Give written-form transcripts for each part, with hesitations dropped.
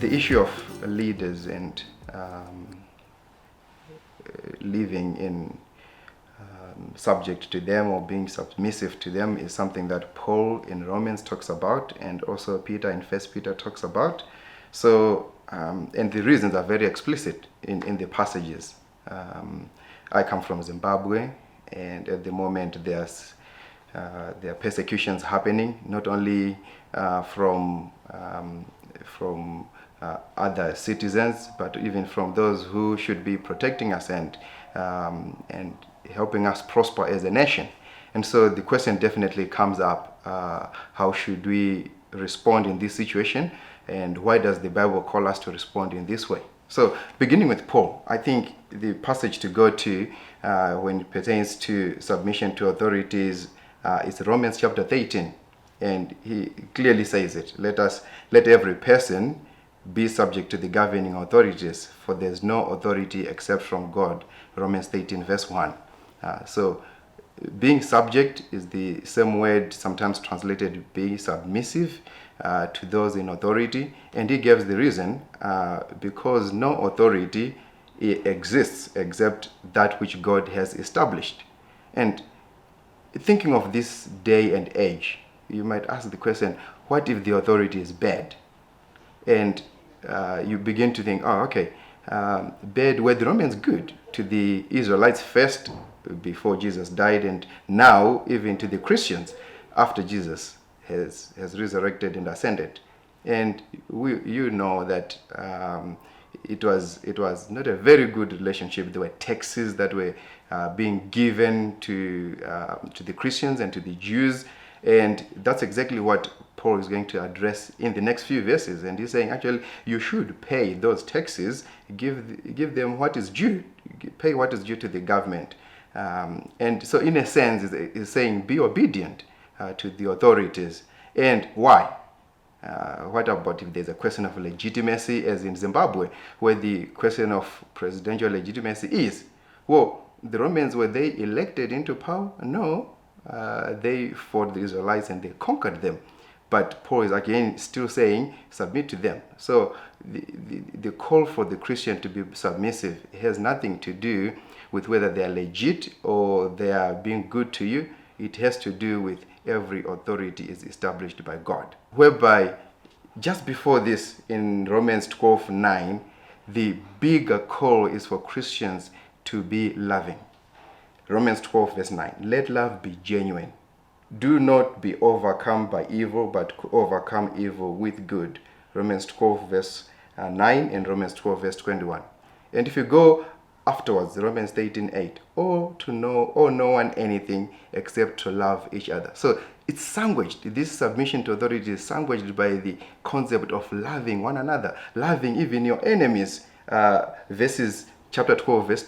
the issue of leaders and living in subject to them or being submissive to them is something that Paul in Romans talks about, and also Peter in First Peter talks about. So, and the reasons are very explicit in the passages. I come from Zimbabwe, and at the moment there are persecutions happening, not only from other citizens, but even from those who should be protecting us and helping us prosper as a nation. And so the question definitely comes up, how should we respond in this situation, and why does the Bible call us to respond in this way? So beginning with Paul, I think the passage to go to when it pertains to submission to authorities is Romans chapter 13, and he clearly says it. Let every person be subject to the governing authorities, for there's no authority except from God. Romans 13 verse 1. So being subject is the same word sometimes translated being submissive to those in authority, and he gives the reason, because no authority exists except that which God has established. And thinking of this day and age, you might ask the question, what if the authority is bad? And you begin to think, oh, okay, bad, were the Romans good to the Israelites first before Jesus died, and now even to the Christians after Jesus has resurrected and ascended? And you know that it was not a very good relationship. There were taxes that were being given to the Christians and to the Jews, and that's exactly what Paul is going to address in the next few verses. And he's saying, actually, you should pay those taxes, give them what is due, pay what is due to the government. And so in a sense, he's saying, be obedient to the authorities. And why? What about if there's a question of legitimacy, as in Zimbabwe, where the question of presidential legitimacy is? Well, the Romans, were they elected into power? No. They fought the Israelites and they conquered them. But Paul is again still saying, submit to them. So the call for the Christian to be submissive has nothing to do with whether they are legit or they are being good to you. It has to do with every authority is established by God. Whereby, just before this, in Romans 12:9, the bigger call is for Christians to be loving. Romans 12 verse 9, let love be genuine. Do not be overcome by evil, but overcome evil with good. Romans 12 verse 9 and Romans 12 verse 21. And if you go afterwards, Romans 13:8, or no one anything except to love each other. So it's sandwiched. This submission to authority is sandwiched by the concept of loving one another, loving even your enemies. Verses chapter 12 verse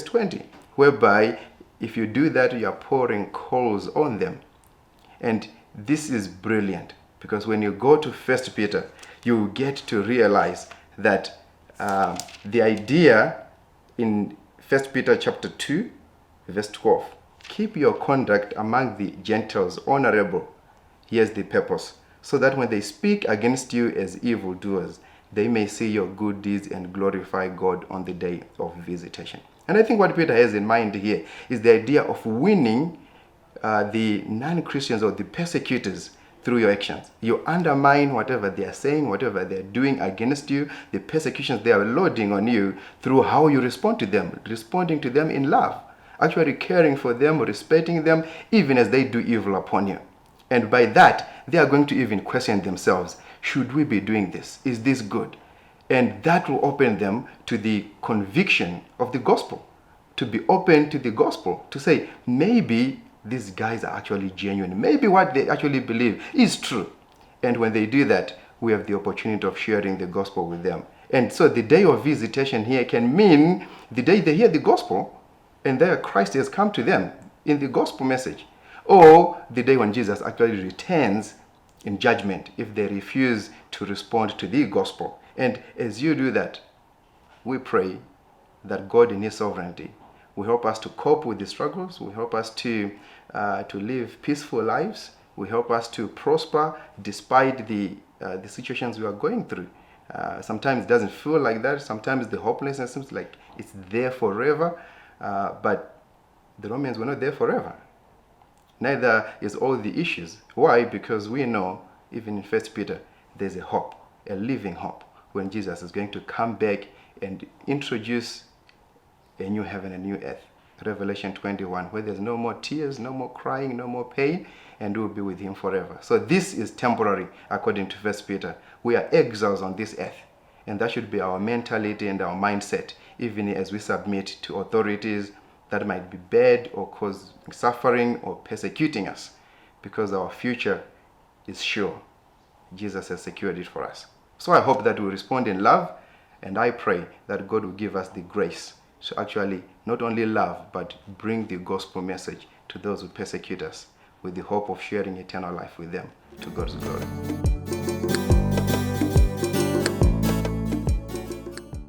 20, whereby if you do that, you are pouring coals on them. And this is brilliant, because when you go to First Peter, you get to realize that the idea in First Peter chapter 2, verse 12, keep your conduct among the Gentiles honorable. Here's the purpose, so that when they speak against you as evildoers, they may see your good deeds and glorify God on the day of visitation. And I think what Peter has in mind here is the idea of winning the non-Christians or the persecutors through your actions. You undermine whatever they are saying, whatever they are doing against you, the persecutions they are loading on you, through how you respond to them, responding to them in love, actually caring for them, respecting them, even as they do evil upon you. And by that, they are going to even question themselves, should we be doing this? Is this good? And that will open them to the conviction of the gospel, to be open to the gospel, to say, maybe these guys are actually genuine. Maybe what they actually believe is true. And when they do that, we have the opportunity of sharing the gospel with them. And so the day of visitation here can mean the day they hear the gospel and there Christ has come to them in the gospel message. Or the day when Jesus actually returns in judgment if they refuse to respond to the gospel. And as you do that, we pray that God in His sovereignty will help us to cope with the struggles, will help us to live peaceful lives, will help us to prosper despite the situations we are going through. Sometimes it doesn't feel like that. Sometimes the hopelessness seems like it's there forever. But the Romans were not there forever. Neither is all the issues. Why? Because we know, even in 1 Peter, there's a hope, a living hope, when Jesus is going to come back and introduce a new heaven and new earth. Revelation 21, where there's no more tears, no more crying, no more pain, and we'll be with him forever. So this is temporary, according to 1 Peter. We are exiles on this earth, and that should be our mentality and our mindset, even as we submit to authorities that might be bad or cause suffering or persecuting us, because our future is sure. Jesus has secured it for us. So I hope that we respond in love, and I pray that God will give us the grace to actually not only love, but bring the gospel message to those who persecute us, with the hope of sharing eternal life with them, to God's glory.